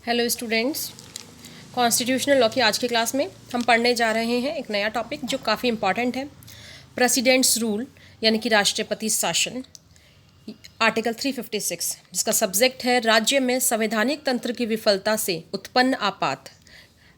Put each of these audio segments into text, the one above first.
Hello students, constitutional law की आज की क्लास में हम पढ़ने जा रहे हैं एक नया टॉपिक जो काफ़ी इम्पॉर्टेंट है, प्रेसिडेंट्स रूल यानी कि राष्ट्रपति शासन। आर्टिकल 356 जिसका सब्जेक्ट है राज्य में संवैधानिक तंत्र की विफलता से उत्पन्न आपात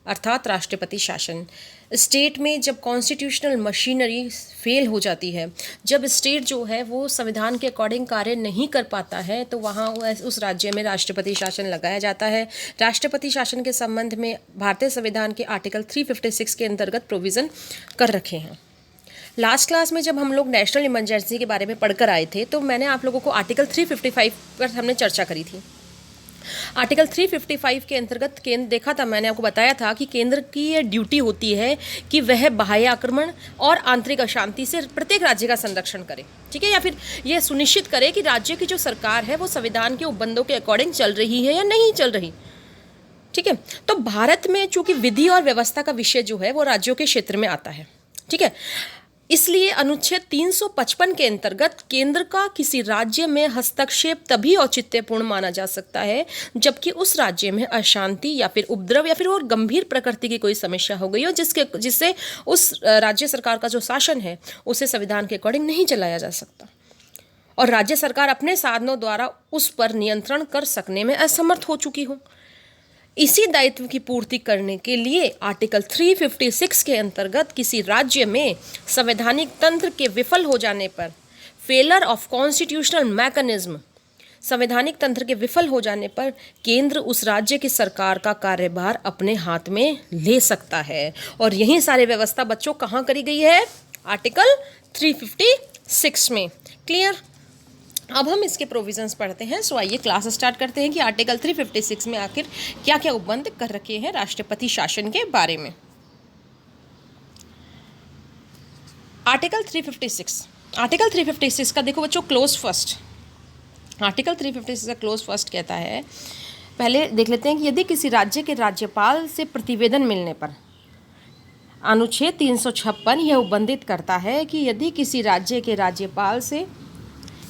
अर्थात राष्ट्रपति शासन। स्टेट में जब कॉन्स्टिट्यूशनल मशीनरी फेल हो जाती है, जब स्टेट जो है वो संविधान के अकॉर्डिंग कार्य नहीं कर पाता है, तो वहाँ उस राज्य में राष्ट्रपति शासन लगाया जाता है। राष्ट्रपति शासन के संबंध में भारतीय संविधान के आर्टिकल 356 के अंतर्गत प्रोविज़न कर रखे हैं। लास्ट क्लास में जब हम लोग नेशनल इमरजेंसी के बारे में पढ़कर आए थे, तो मैंने आप लोगों को आर्टिकल 355 पर हमने चर्चा करी थी। आर्टिकल 355 के अंतर्गत केंद्र देखा था, मैंने आपको बताया था कि केंद्र की ये ड्यूटी होती है कि वह बाह्य आक्रमण और आंतरिक अशांति से प्रत्येक राज्य का संरक्षण करे, ठीक है, या फिर यह सुनिश्चित करे कि राज्य की जो सरकार है वो संविधान के उपबंधों के अकॉर्डिंग चल रही है या नहीं चल रही, ठीक है। तो भारत में चूंकि विधि और व्यवस्था का विषय जो है वो राज्यों के क्षेत्र में आता है, ठीक है, इसलिए अनुच्छेद 355 के अंतर्गत केंद्र का किसी राज्य में हस्तक्षेप तभी औचित्यपूर्ण माना जा सकता है जबकि उस राज्य में अशांति या फिर उपद्रव या फिर और गंभीर प्रकृति की कोई समस्या हो गई हो जिससे उस राज्य सरकार का जो शासन है उसे संविधान के अकॉर्डिंग नहीं चलाया जा सकता और राज्य सरकार अपने साधनों द्वारा उस पर नियंत्रण कर सकने में असमर्थ हो चुकी हो। इसी दायित्व की पूर्ति करने के लिए आर्टिकल 356 के अंतर्गत किसी राज्य में संवैधानिक तंत्र के विफल हो जाने पर, फेलर ऑफ कॉन्स्टिट्यूशनल मैकेनिज्म, संवैधानिक तंत्र के विफल हो जाने पर केंद्र उस राज्य की सरकार का कार्यभार अपने हाथ में ले सकता है। और यही सारी व्यवस्था बच्चों कहाँ करी गई है? आर्टिकल 356 में। क्लियर? अब हम इसके प्रोविजंस पढ़ते हैं। सो आइए क्लास स्टार्ट करते हैं कि आर्टिकल 356 में आखिर क्या क्या उपबंध कर रखे हैं राष्ट्रपति शासन के बारे में। आर्टिकल 356 का देखो बच्चों क्लोज फर्स्ट। आर्टिकल 356 का क्लोज फर्स्ट कहता है, पहले देख लेते हैं कि यदि किसी राज्य के राज्यपाल से प्रतिवेदन मिलने पर, अनुच्छेद 356 यह उपबंधित करता है कि यदि किसी राज्य के राज्यपाल से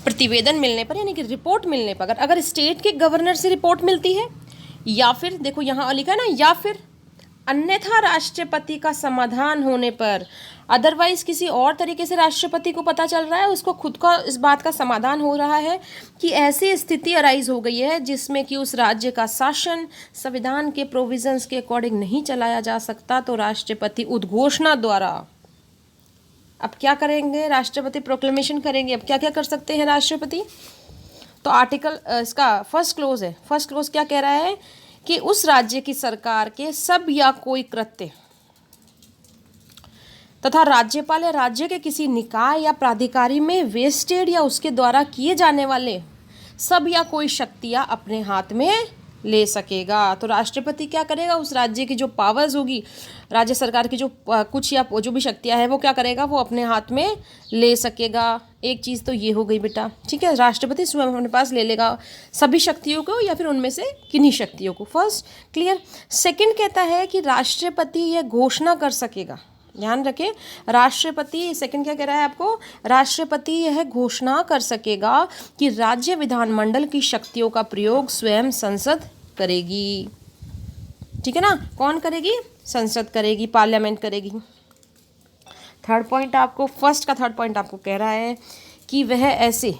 प्रतिवेदन मिलने पर यानी कि रिपोर्ट मिलने पर, अगर स्टेट के गवर्नर से रिपोर्ट मिलती है या फिर देखो यहाँ लिखा है ना, या फिर अन्यथा राष्ट्रपति का समाधान होने पर, अदरवाइज किसी और तरीके से राष्ट्रपति को पता चल रहा है, उसको खुद का इस बात का समाधान हो रहा है कि ऐसी स्थिति अराइज हो गई है जिसमें कि उस राज्य का शासन संविधान के प्रोविजंस के अकॉर्डिंग नहीं चलाया जा सकता, तो राष्ट्रपति उद्घोषणा द्वारा अब क्या करेंगे? राष्ट्रपति प्रोक्लेमेशन करेंगे। अब क्या क्या कर सकते हैं राष्ट्रपति? तो आर्टिकल इसका फर्स्ट क्लोज है। फर्स्ट क्लोज क्या कह रहा है कि उस राज्य की सरकार के सब या कोई कृत्य तथा राज्यपाल या राज्य के किसी निकाय या प्राधिकारी में वेस्टेड या उसके द्वारा किए जाने वाले सब या कोई शक्तियां अपने हाथ में ले सकेगा। तो राष्ट्रपति क्या करेगा? उस राज्य की जो पावर्स होगी, राज्य सरकार की जो कुछ या जो भी शक्तियां हैं वो क्या करेगा? वो अपने हाथ में ले सकेगा। एक चीज़ तो ये हो गई बेटा, ठीक है, राष्ट्रपति स्वयं अपने पास ले लेगा सभी शक्तियों को या फिर उनमें से किन्हीं शक्तियों को। First clear. सेकंड कहता है कि राष्ट्रपति यह घोषणा कर सकेगा, ध्यान रखें, राष्ट्रपति, सेकंड क्या कह रहा है आपको? राष्ट्रपति यह घोषणा कर सकेगा कि राज्य विधानमंडल की शक्तियों का प्रयोग स्वयं संसद करेगी, ठीक है ना? कौन करेगी? संसद करेगी, पार्लियामेंट करेगी। थर्ड पॉइंट आपको, फर्स्ट का थर्ड पॉइंट आपको कह रहा है कि वह ऐसे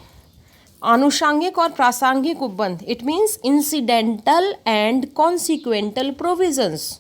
आनुषांगिक और प्रासंगिक उपबंध, it means incidental and consequential provisions,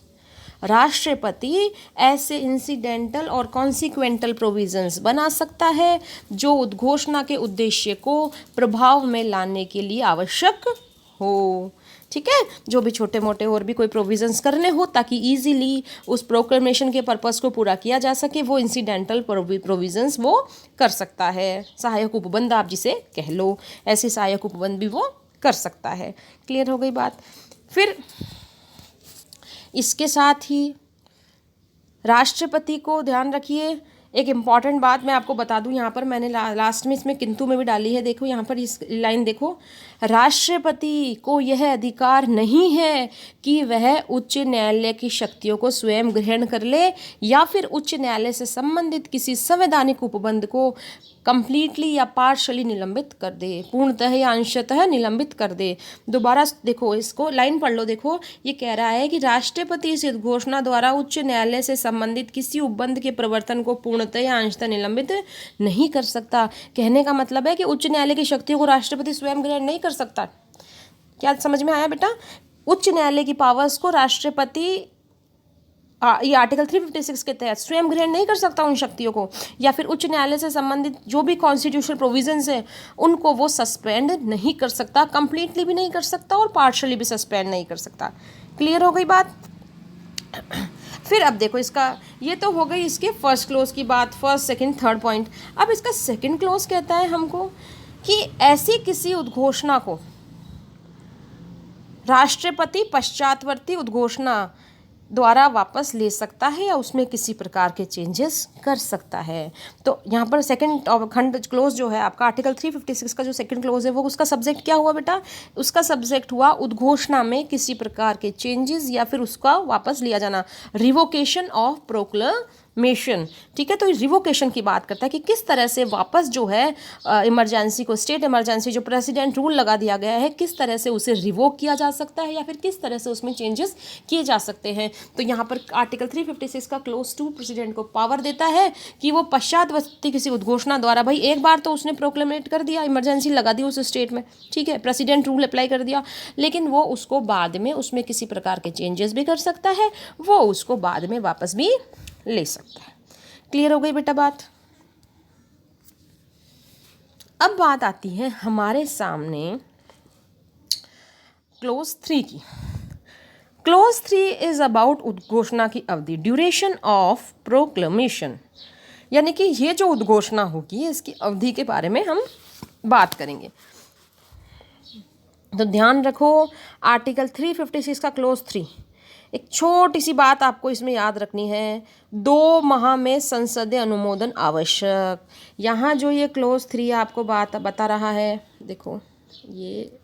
राष्ट्रपति ऐसे इंसिडेंटल और कॉन्सिक्वेंटल प्रोविजंस बना सकता है जो उद्घोषणा के उद्देश्य को प्रभाव में लाने के लिए आवश्यक हो, ठीक है, जो भी छोटे मोटे और भी कोई प्रोविजंस करने हो ताकि इजीली उस प्रोक्लेमेशन के पर्पस को पूरा किया जा सके, वो इंसिडेंटल प्रोविजंस वो कर सकता है। सहायक उपबंध आप जिसे कह लो, ऐसे सहायक उपबंध भी वो कर सकता है। क्लियर हो गई बात? फिर इसके साथ ही राष्ट्रपति को ध्यान रखिए, एक इम्पॉर्टेंट बात मैं आपको बता दूं, यहाँ पर मैंने लास्ट में इसमें किंतु में भी डाली है, देखो यहाँ पर इस लाइन देखो, राष्ट्रपति को यह अधिकार नहीं है कि वह उच्च न्यायालय की शक्तियों को स्वयं ग्रहण कर ले या फिर उच्च न्यायालय से संबंधित किसी संवैधानिक उपबंध को कंप्लीटली या पार्शली निलंबित कर दे, पूर्णतः या अंशतः निलंबित कर दे। दोबारा देखो, इसको लाइन पढ़ लो। देखो, ये कह रहा है कि राष्ट्रपति इस घोषणा द्वारा उच्च न्यायालय से संबंधित किसी उपबंध के प्रवर्तन को पूर्णतः या अंशतः निलंबित नहीं कर सकता। कहने का मतलब है कि उच्च न्यायालय की शक्तियों को राष्ट्रपति स्वयं ग्रहण नहीं कर सकता। क्या समझ में आया बेटा? उच्च न्यायालय की पावर्स को राष्ट्रपति ये आर्टिकल 356 के तहत स्वयं ग्रहण नहीं कर सकता उन शक्तियों को, या फिर उच्च न्यायालय से संबंधित जो भी कॉन्स्टिट्यूशनल प्रोविजंस है उनको वो सस्पेंड नहीं कर सकता, कंप्लीटली भी नहीं कर सकता और पार्शली भी सस्पेंड नहीं कर सकता। क्लियर हो गई बात? फिर अब देखो, इसका ये तो हो गई इसके फर्स्ट क्लोज की बात, फर्स्ट सेकंड थर्ड पॉइंट। अब इसका सेकंड क्लोज कहता है हमको कि ऐसी किसी उद्घोषणा को राष्ट्रपति पश्चातवर्ती उद्घोषणा द्वारा वापस ले सकता है या उसमें किसी प्रकार के चेंजेस कर सकता है। तो यहाँ पर सेकंड खंड क्लोज जो है आपका आर्टिकल 356 का जो सेकंड क्लोज है वो उसका सब्जेक्ट क्या हुआ बेटा? उसका सब्जेक्ट हुआ उद्घोषणा में किसी प्रकार के चेंजेस या फिर उसका वापस लिया जाना, रिवोकेशन ऑफ प्रोक्लेमेशन। ठीक है, तो रिवोकेशन की बात करता है कि किस तरह से वापस जो है इमरजेंसी को, स्टेट इमरजेंसी जो प्रेसिडेंट रूल लगा दिया गया है, किस तरह से उसे रिवोक किया जा सकता है या फिर किस तरह से उसमें चेंजेस किए जा सकते हैं। तो यहाँ पर आर्टिकल 356 का क्लोज 2 प्रेसिडेंट को पावर देता है कि वो पश्चातवर्ती किसी उद्घोषणा द्वारा, भाई एक बार तो उसने प्रोक्लेमेट कर दिया, इमरजेंसी लगा दी उस स्टेट में, ठीक है, प्रेसिडेंट रूल अप्लाई कर दिया, लेकिन वो उसको बाद में उसमें किसी प्रकार के चेंजेस भी कर सकता है, वो उसको बाद में वापस भी ले सकता है। क्लियर हो गई बेटा बात? अब बात आती है हमारे सामने क्लोज 3 की। क्लोज 3 इज अबाउट उद्घोषणा की अवधि, ड्यूरेशन ऑफ प्रोक्लेमेशन, यानी कि ये जो उद्घोषणा होगी इसकी अवधि के बारे में हम बात करेंगे। तो ध्यान रखो, आर्टिकल 356 का क्लोज 3, एक छोटी सी बात आपको इसमें याद रखनी है, 2 माह में संसदीय अनुमोदन आवश्यक। यहाँ जो ये क्लोज 3 आपको बात बता रहा है, देखो ये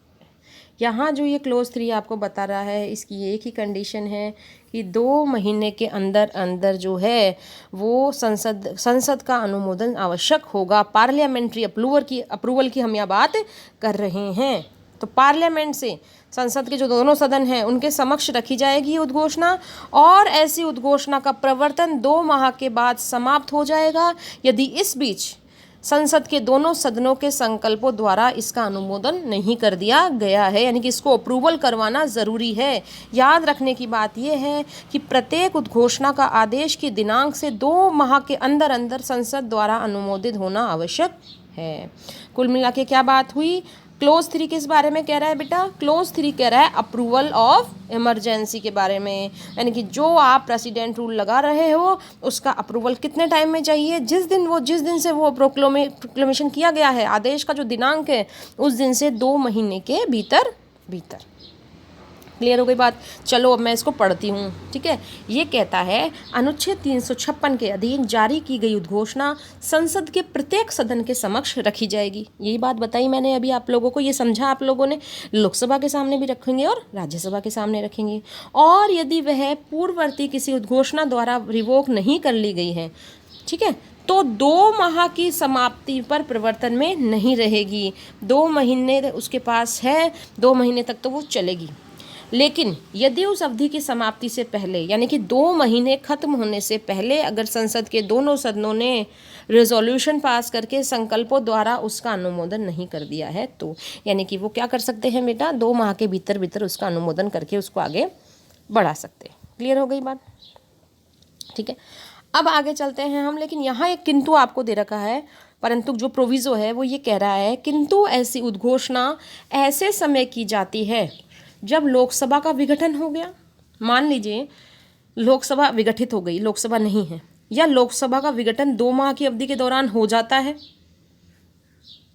यहाँ जो ये क्लोज 3 आपको बता रहा है, इसकी एक ही कंडीशन है कि 2 महीने के अंदर अंदर जो है वो संसद का अनुमोदन आवश्यक होगा। पार्लियामेंट्री अप्रूवल की हम यहाँ बात कर रहे हैं। तो पार्लियामेंट से, संसद के जो दोनों सदन हैं उनके समक्ष रखी जाएगी ये उद्घोषणा, और ऐसी उद्घोषणा का प्रवर्तन 2 माह के बाद समाप्त हो जाएगा यदि इस बीच संसद के दोनों सदनों के संकल्पों द्वारा इसका अनुमोदन नहीं कर दिया गया है, यानी कि इसको अप्रूवल करवाना ज़रूरी है। याद रखने की बात यह है कि प्रत्येक उद्घोषणा का आदेश की दिनांक से 2 माह के अंदर अंदर संसद द्वारा अनुमोदित होना आवश्यक है। कुल मिला के क्या बात हुई? क्लोज 3 किस बारे में कह रहा है बेटा? क्लोज 3 कह रहा है अप्रूवल ऑफ इमरजेंसी के बारे में, यानी कि जो आप प्रेसिडेंट रूल लगा रहे हो उसका अप्रूवल कितने टाइम में चाहिए? जिस दिन से वो प्रोक्लेमेशन किया गया है, आदेश का जो दिनांक है उस दिन से 2 महीने के भीतर। क्लियर हो गई बात? चलो अब मैं इसको पढ़ती हूँ, ठीक है। ये कहता है, अनुच्छेद 356 के अधीन जारी की गई उद्घोषणा संसद के प्रत्येक सदन के समक्ष रखी जाएगी। यही बात बताई मैंने अभी आप लोगों को, ये समझा आप लोगों ने। लोकसभा के सामने भी रखेंगे और राज्यसभा के सामने रखेंगे। और यदि वह पूर्ववर्ती किसी उद्घोषणा द्वारा रिवोक नहीं कर ली गई है, ठीक है, तो 2 माह की समाप्ति पर प्रवर्तन में नहीं रहेगी। 2 महीने उसके पास है, 2 महीने तक तो वो चलेगी। लेकिन यदि उस अवधि की समाप्ति से पहले, यानी कि 2 महीने खत्म होने से पहले अगर संसद के दोनों सदनों ने रेजोल्यूशन पास करके संकल्पों द्वारा उसका अनुमोदन नहीं कर दिया है, तो यानी कि वो क्या कर सकते हैं बेटा? 2 माह के भीतर उसका अनुमोदन करके उसको आगे बढ़ा सकते हैं। क्लियर हो गई बात? ठीक है, अब आगे चलते हैं हम। लेकिन यहाँ एक किंतु आपको दे रखा है, परंतु जो प्रोविज़ो है वो ये कह रहा है, किंतु ऐसी उद्घोषणा ऐसे समय की जाती है जब लोकसभा का विघटन हो गया। मान लीजिए लोकसभा विघटित हो गई, लोकसभा नहीं है, या लोकसभा का विघटन 2 माह की अवधि के दौरान हो जाता है,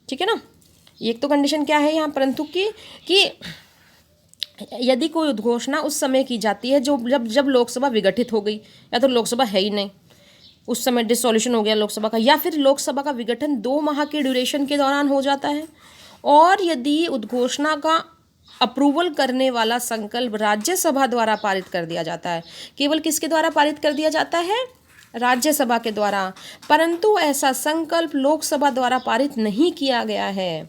ठीक है ना। एक तो कंडीशन क्या है यहाँ, परंतु कि यदि कोई उद्घोषणा उस समय की जाती है जब लोकसभा विघटित हो गई, या तो लोकसभा है ही नहीं, उस समय डिसॉल्यूशन हो गया लोकसभा का, या फिर लोकसभा का विघटन 2 माह के ड्यूरेशन के दौरान हो जाता है, और यदि उद्घोषणा का अप्रूवल करने वाला संकल्प राज्यसभा द्वारा पारित कर दिया जाता है। केवल किसके द्वारा पारित कर दिया जाता है? राज्यसभा के द्वारा। परंतु ऐसा संकल्प लोकसभा द्वारा पारित नहीं किया गया है।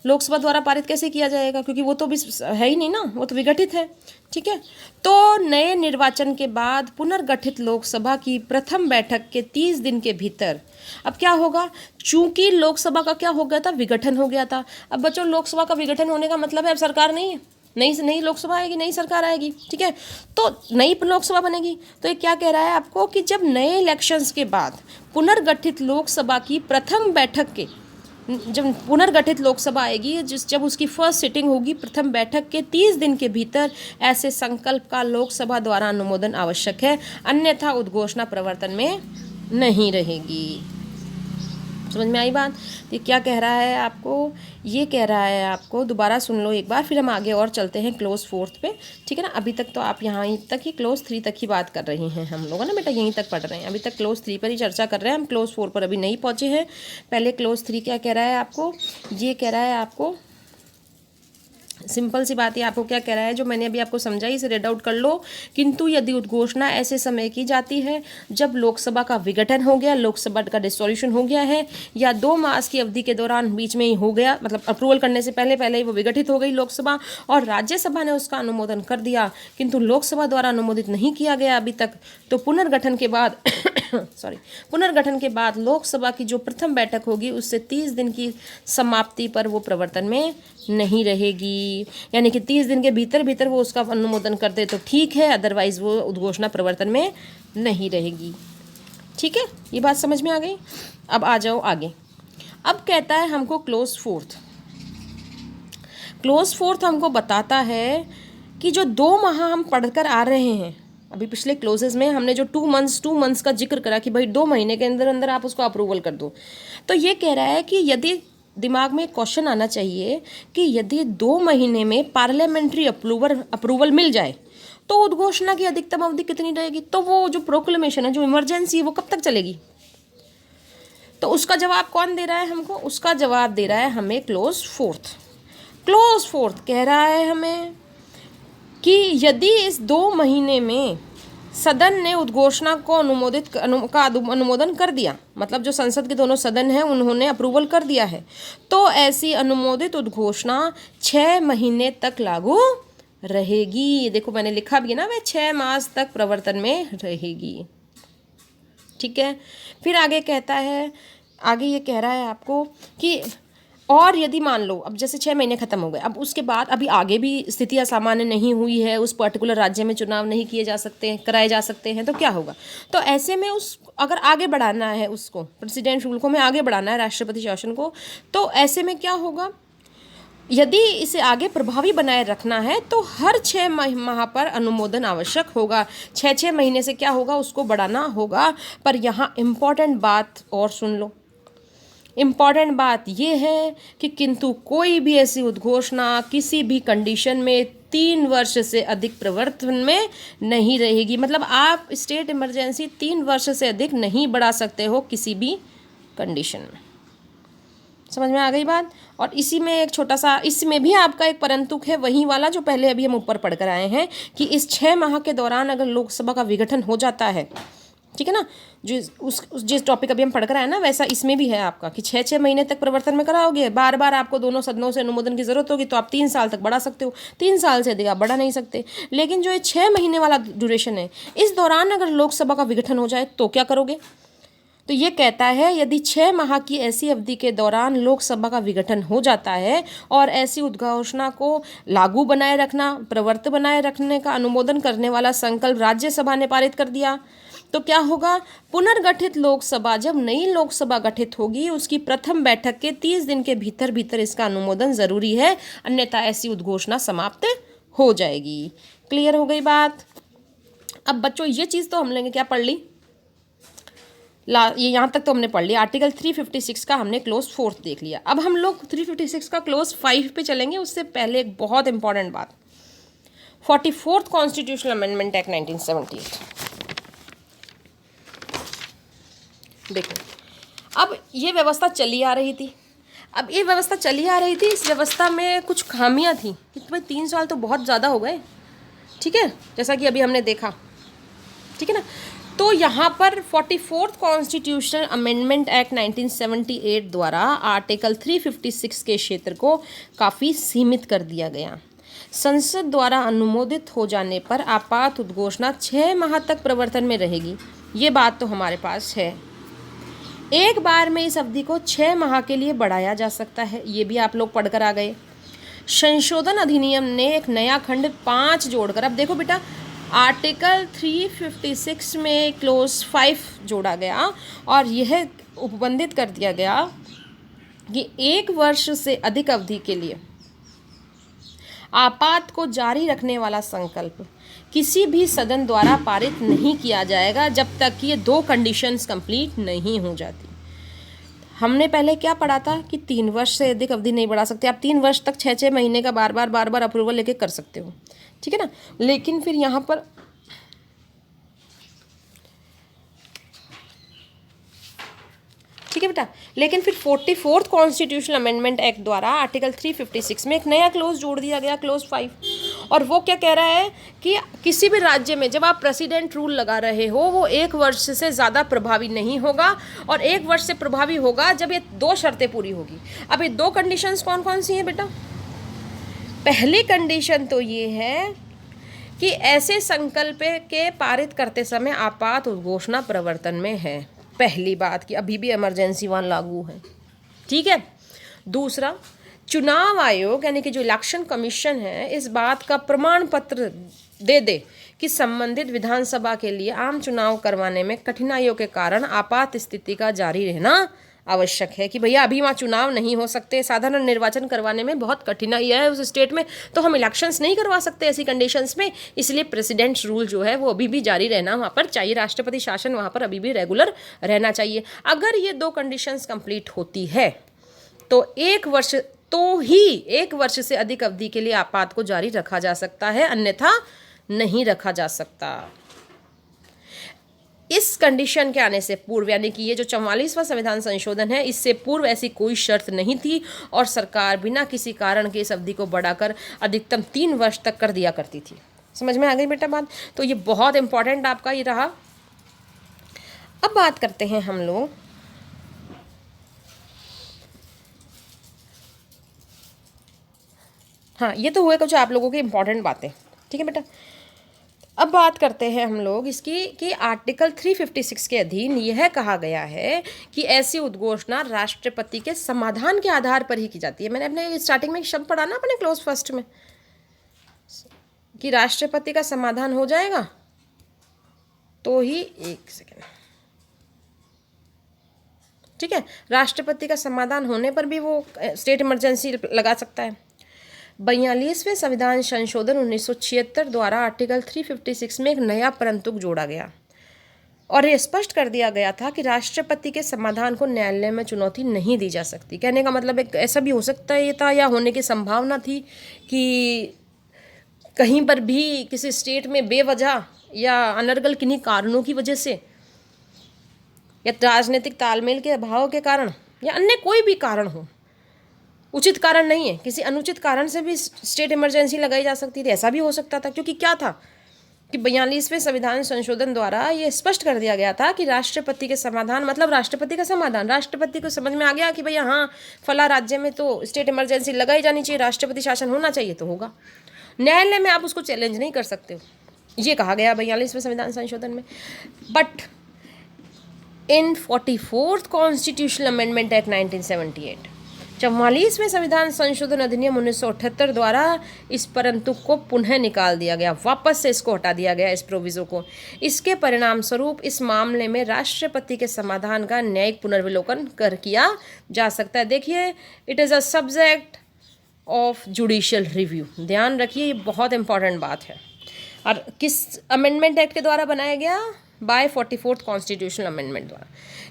लोकसभा द्वारा पारित कैसे किया जाएगा? क्योंकि वो तो भी है ही नहीं ना, वो तो विघटित है। ठीक है, तो नए निर्वाचन के बाद पुनर्गठित लोकसभा की प्रथम बैठक के 30 दिन के भीतर अब क्या होगा? चूंकि लोकसभा का क्या हो गया था? विघटन हो गया था। अब बच्चों, लोकसभा का विघटन होने का मतलब है अब सरकार नहीं है, नई लोकसभा आएगी, नई सरकार आएगी। ठीक है, तो नई लोकसभा बनेगी। तो ये क्या कह रहा है आपको कि जब नए इलेक्शंस के बाद पुनर्गठित लोकसभा की प्रथम बैठक के, जब पुनर्गठित लोकसभा आएगी, जब उसकी फर्स्ट सिटिंग होगी प्रथम बैठक के 30 दिन के भीतर ऐसे संकल्प का लोकसभा द्वारा अनुमोदन आवश्यक है, अन्यथा उद्घोषणा प्रवर्तन में नहीं रहेगी। समझ में आई बात? ये क्या कह रहा है आपको? ये कह रहा है आपको, दोबारा सुन लो एक बार, फिर हम आगे और चलते हैं क्लोज 4 पे। ठीक है ना, अभी तक तो आप यहाँ तक ही क्लोज 3 तक ही बात कर रही हैं हम लोग, है ना बेटा, यहीं तक पढ़ रहे हैं। अभी तक क्लोज 3 पर ही चर्चा कर रहे हैं हम, क्लोज 4 पर अभी नहीं पहुँचे हैं। पहले क्लोज 3 क्या कह रहा है आपको? ये कह रहा है आपको, सिंपल सी बात है, आपको क्या कह रहा है जो मैंने अभी आपको समझाई, इसे रीड आउट कर लो। किंतु यदि उद्घोषणा ऐसे समय की जाती है जब लोकसभा का विघटन हो गया, लोकसभा का डिसोल्यूशन हो गया है, या 2 मास की अवधि के दौरान बीच में ही हो गया, मतलब अप्रूवल करने से पहले ही वो विघटित हो गई लोकसभा और राज्यसभा ने उसका अनुमोदन कर दिया, किंतु लोकसभा द्वारा अनुमोदित नहीं किया गया अभी तक, तो पुनर्गठन के बाद पुनर्गठन के बाद लोकसभा की जो प्रथम बैठक होगी उससे 30 दिन की समाप्ति पर वो प्रवर्तन में नहीं रहेगी। यानी कि 30 दिन के भीतर वो उसका अनुमोदन कर दे तो ठीक है, अदरवाइज वो उद्घोषणा प्रवर्तन में नहीं रहेगी। ठीक है, ये बात समझ में आ गई? अब आ जाओ आगे। अब कहता है हमको क्लोज 4 हमको बताता है कि जो 2 माह हम पढ़कर आ रहे हैं, अभी पिछले क्लोजेस में हमने जो 2 मंथ्स का जिक्र करा कि भाई 2 महीने के अंदर अंदर आप उसको अप्रूवल कर दो, तो ये कह रहा है कि यदि दिमाग में क्वेश्चन आना चाहिए कि यदि 2 महीने में पार्लियामेंट्री अप्रूवल मिल जाए तो उद्घोषणा की अधिकतम अवधि कितनी रहेगी? तो वो जो प्रोक्लेमेशन है, जो इमरजेंसी है, वो कब तक चलेगी? तो उसका जवाब कौन दे रहा है हमको? उसका जवाब दे रहा है हमें क्लोज 4 कह रहा है हमें कि यदि इस 2 महीने में सदन ने उद्घोषणा को अनुमोदन कर दिया, मतलब जो संसद के दोनों सदन हैं उन्होंने अप्रूवल कर दिया है, तो ऐसी अनुमोदित उद्घोषणा 6 महीने तक लागू रहेगी। देखो मैंने लिखा भी है ना, वह 6 मास तक प्रवर्तन में रहेगी। ठीक है, फिर आगे कहता है, आगे ये कह रहा है आपको कि और यदि मान लो अब जैसे 6 महीने खत्म हो गए, अब उसके बाद अभी आगे भी स्थिति असामान्य नहीं हुई है, उस पर्टिकुलर राज्य में चुनाव नहीं कराए जा सकते हैं, तो क्या होगा? तो ऐसे में अगर आगे बढ़ाना है उसको, प्रेसिडेंट रूल को में आगे बढ़ाना है, राष्ट्रपति शासन को, तो ऐसे में क्या होगा? यदि इसे आगे प्रभावी बनाए रखना है तो हर 6 माह पर अनुमोदन आवश्यक होगा। 6 महीने से क्या होगा? उसको बढ़ाना होगा। पर यहाँ इम्पॉर्टेंट बात और सुन लो, इम्पॉर्टेंट बात ये है कि किंतु कोई भी ऐसी उद्घोषणा किसी भी कंडीशन में 3 वर्ष से अधिक प्रवर्तन में नहीं रहेगी। मतलब आप स्टेट इमरजेंसी 3 वर्ष से अधिक नहीं बढ़ा सकते हो किसी भी कंडीशन में। समझ में आ गई बात? और इसी में एक छोटा सा, इसमें भी आपका एक परंतुक है, वही वाला जो पहले अभी हम ऊपर पढ़ कर आए हैं कि इस 6 माह के दौरान अगर लोकसभा का विघटन हो जाता है, ठीक है ना, जिस टॉपिक अभी हम पढ़ कर आए ना, वैसा इसमें भी है आपका कि 6 महीने तक प्रवर्तन में कराओगे, बार बार आपको दोनों सदनों से अनुमोदन की जरूरत होगी, तो आप 3 साल तक बढ़ा सकते हो। 3 साल से अधिक आप बढ़ा नहीं सकते। लेकिन जो ये 6 महीने वाला ड्यूरेशन है, इस दौरान अगर लोकसभा का विघटन हो जाए तो क्या करोगे? तो ये कहता है यदि 6 माह की ऐसी अवधि के दौरान लोकसभा का विघटन हो जाता है और ऐसी उद्घोषणा को लागू बनाए रखना, प्रवर्त बनाए रखने का अनुमोदन करने वाला संकल्प राज्यसभा ने पारित कर दिया, तो क्या होगा? पुनर्गठित लोकसभा, जब नई लोकसभा गठित होगी, उसकी प्रथम बैठक के 30 दिन के भीतर इसका अनुमोदन जरूरी है, अन्यथा ऐसी उद्घोषणा समाप्त हो जाएगी। क्लियर हो गई बात? अब बच्चों ये चीज़ तो हम लेंगे क्या पढ़ ली, ये यहाँ तक तो हमने पढ़ लिया। आर्टिकल 356 का हमने क्लोज 4 देख लिया। अब हम लोग 356 का क्लोज 5 पे चलेंगे। उससे पहले एक बहुत इंपॉर्टेंट बात, 44th कॉन्स्टिट्यूशनल अमेंडमेंट एक्ट 1978। देखो, अब ये व्यवस्था चली आ रही थी। अब ये व्यवस्था चली आ रही थी, इस व्यवस्था में कुछ खामियां थी कि भाई 3 साल तो बहुत ज़्यादा हो गए, ठीक है, जैसा कि अभी हमने देखा, ठीक है ना। तो यहाँ पर 44th कॉन्स्टिट्यूशनल अमेंडमेंट एक्ट 1978 द्वारा आर्टिकल 356 के क्षेत्र को काफ़ी सीमित कर दिया गया। संसद द्वारा अनुमोदित हो जाने पर आपात उद्घोषणा 6 माह तक प्रवर्तन में रहेगी। ये बात तो हमारे पास है। एक बार में इस अवधि को 6 माह के लिए बढ़ाया जा सकता है, ये भी आप लोग पढ़कर आ गए। संशोधन अधिनियम ने एक नया खंड 5 जोड़कर, अब देखो बेटा, आर्टिकल 356 में क्लोज 5 जोड़ा गया और यह उपबंधित कर दिया गया कि 1 वर्ष से अधिक अवधि के लिए आपात को जारी रखने वाला संकल्प किसी भी सदन द्वारा पारित नहीं किया जाएगा जब तक कि ये 2 कंडीशंस कंप्लीट नहीं हो जाती। हमने पहले क्या पढ़ा था कि 3 वर्ष से अधिक अवधि नहीं बढ़ा सकते। आप 3 वर्ष तक 6-6 महीने का बार बार अप्रूवल लेके कर सकते हो, ठीक है ना। लेकिन फिर यहाँ पर ठीक है बेटा, लेकिन फिर 44th कॉन्स्टिट्यूशनल अमेंडमेंट एक्ट द्वारा आर्टिकल 356 में एक नया क्लोज जोड़ दिया गया, क्लोज 5, और वो क्या कह रहा है कि किसी भी राज्य में जब आप प्रेसिडेंट रूल लगा रहे हो वो 1 वर्ष से ज़्यादा प्रभावी नहीं होगा, और 1 वर्ष से प्रभावी होगा जब ये 2 शर्तें पूरी होगी। अब ये 2 कंडीशंस कौन कौन सी हैं बेटा? पहली कंडीशन तो ये है कि ऐसे संकल्प के पारित करते समय आपात उद्घोषणा प्रवर्तन में है। पहली बात कि अभी भी इमरजेंसी 1 लागू है, ठीक है। दूसरा, चुनाव आयोग यानी कि जो इलेक्शन कमीशन है इस बात का प्रमाण पत्र दे दे कि संबंधित विधानसभा के लिए आम चुनाव करवाने में कठिनाइयों के कारण आपात स्थिति का जारी रहना आवश्यक है, कि भैया अभी वहाँ चुनाव नहीं हो सकते, साधारण निर्वाचन करवाने में बहुत कठिनाई है उस स्टेट में, तो हम इलेक्शंस नहीं करवा सकते ऐसी कंडीशंस में, इसलिए प्रेसिडेंट्स रूल जो है वो अभी भी जारी रहना वहाँ पर चाहिए, राष्ट्रपति शासन वहाँ पर अभी भी रेगुलर रहना चाहिए। अगर ये 2 कंडीशंस कंप्लीट होती है तो 1 वर्ष तो ही 1 वर्ष से अधिक अवधि के लिए आपात को जारी रखा जा सकता है, अन्यथा नहीं रखा जा सकता। इस कंडीशन के आने से पूर्व यानी कि ये जो 44वां संविधान संशोधन है इससे पूर्व ऐसी कोई शर्त नहीं थी और सरकार बिना किसी कारण के इस अवधि को बढ़ाकर अधिकतम 3 वर्ष तक कर दिया करती थी। समझ में आ गई बेटा बात? तो ये बहुत इंपॉर्टेंट आपका ये रहा। अब बात करते हैं हम लोग हाँ, ये तो हुए कुछ आप लोगों की इंपॉर्टेंट बातें, ठीक है बेटा। अब बात करते हैं हम लोग इसकी कि आर्टिकल 356 के अधीन यह कहा गया है कि ऐसी उद्घोषणा राष्ट्रपति के समाधान के आधार पर ही की जाती है। मैंने अपने स्टार्टिंग में एक शब्द पढ़ा ना अपने क्लोज फर्स्ट में कि राष्ट्रपति का समाधान हो जाएगा तो ही, एक सेकेंड, ठीक है, राष्ट्रपति का समाधान होने पर भी वो स्टेट इमरजेंसी लगा सकता है। 42वें संविधान संशोधन 1976 द्वारा आर्टिकल 356 में एक नया परंतुक जोड़ा गया और ये स्पष्ट कर दिया गया था कि राष्ट्रपति के समाधान को न्यायालय में चुनौती नहीं दी जा सकती। कहने का मतलब एक ऐसा भी हो सकता है ये था या होने की संभावना थी कि कहीं पर भी किसी स्टेट में बेवजह या अनर्गल किन्हीं कारणों की वजह से या राजनीतिक तालमेल के अभाव के कारण या अन्य कोई भी कारण हो, उचित कारण नहीं है, किसी अनुचित कारण से भी स्टेट इमरजेंसी लगाई जा सकती थी। ऐसा भी हो सकता था क्योंकि क्या था कि 42वें संविधान संशोधन द्वारा ये स्पष्ट कर दिया गया था कि राष्ट्रपति के समाधान मतलब राष्ट्रपति का समाधान, राष्ट्रपति को समझ में आ गया कि भैया हाँ फला राज्य में तो स्टेट इमरजेंसी लगाई जानी चाहिए, राष्ट्रपति शासन होना चाहिए तो होगा। न्यायालय में आप उसको चैलेंज नहीं कर सकते हो, ये कहा गया 42वें संविधान संशोधन में। But in 44th constitutional amendment act 1978 44वें संविधान संशोधन अधिनियम 1978 द्वारा इस परंतु को पुनः निकाल दिया गया, वापस से इसको हटा दिया गया, इस प्रोविजो को। इसके परिणाम स्वरूप इस मामले में राष्ट्रपति के समाधान का न्यायिक पुनर्विलोकन किया जा सकता है। देखिए, it is a subject of judicial review. ध्यान रखिए, ये बहुत इंपॉर्टेंट बात है। और किस अमेंडमेंट एक्ट के द्वारा बनाया गया? बाय 44th कॉन्स्टिट्यूशनल अमेंडमेंट द्वारा,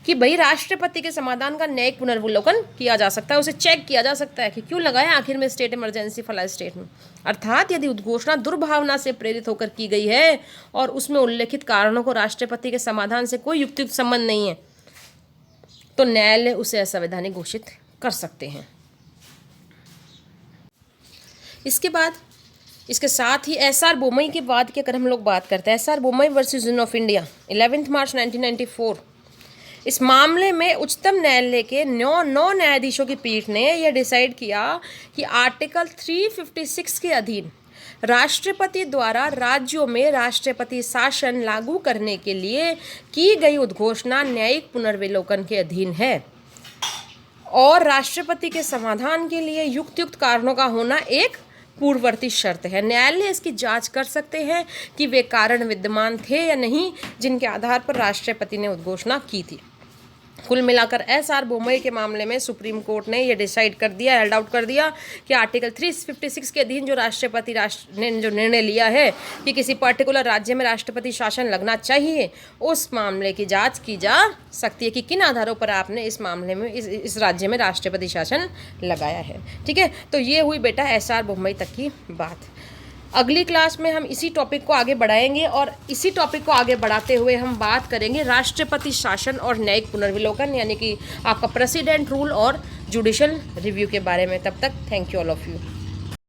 कि भाई राष्ट्रपति के समाधान का न्यायिक पुनर्विलोकन किया जा सकता है, उसे चेक किया जा सकता है कि क्यों लगाया आखिर में स्टेट इमरजेंसी फला स्टेट में। अर्थात यदि उद्घोषणा दुर्भावना से प्रेरित होकर की गई है और उसमें उल्लेखित कारणों को राष्ट्रपति के समाधान से कोई युक्तियुक्त संबंध नहीं है तो न्यायालय उसे असंवैधानिक घोषित कर सकते हैं। इसके बाद इसके साथ ही एसआर बोमई के बाद की अगर हम लोग बात करते हैं, SR Bommai versus union of India 11 मार्च 1994, इस मामले में उच्चतम न्यायालय के नौ न्यायाधीशों की पीठ ने यह डिसाइड किया कि आर्टिकल 356 के अधीन राष्ट्रपति द्वारा राज्यों में राष्ट्रपति शासन लागू करने के लिए की गई उद्घोषणा न्यायिक पुनर्विलोकन के अधीन है और राष्ट्रपति के समाधान के लिए युक्त कारणों का होना एक पूर्ववर्ती शर्त है। न्यायालय इसकी जांच कर सकते हैं कि वे कारण विद्यमान थे या नहीं जिनके आधार पर राष्ट्रपति ने उद्घोषणा की थी। कुल मिलाकर एसआर बोमई के मामले में सुप्रीम कोर्ट ने यह डिसाइड कर दिया, हेल्ड आउट कर दिया कि आर्टिकल 356 के अधीन जो राष्ट्रपति ने जो निर्णय लिया है कि किसी पर्टिकुलर राज्य में राष्ट्रपति शासन लगना चाहिए, उस मामले की जांच की जा सकती है कि किन आधारों पर आपने इस मामले में इस राज्य में राष्ट्रपति शासन लगाया है। ठीक है, तो ये हुई बेटा एसआर बोमई तक की बात। अगली क्लास में हम इसी टॉपिक को आगे बढ़ाएंगे और इसी टॉपिक को आगे बढ़ाते हुए हम बात करेंगे राष्ट्रपति शासन और न्यायिक पुनर्विलोकन, यानी कि आपका प्रेसिडेंट रूल और जुडिशल रिव्यू के बारे में। तब तक thank you all of you.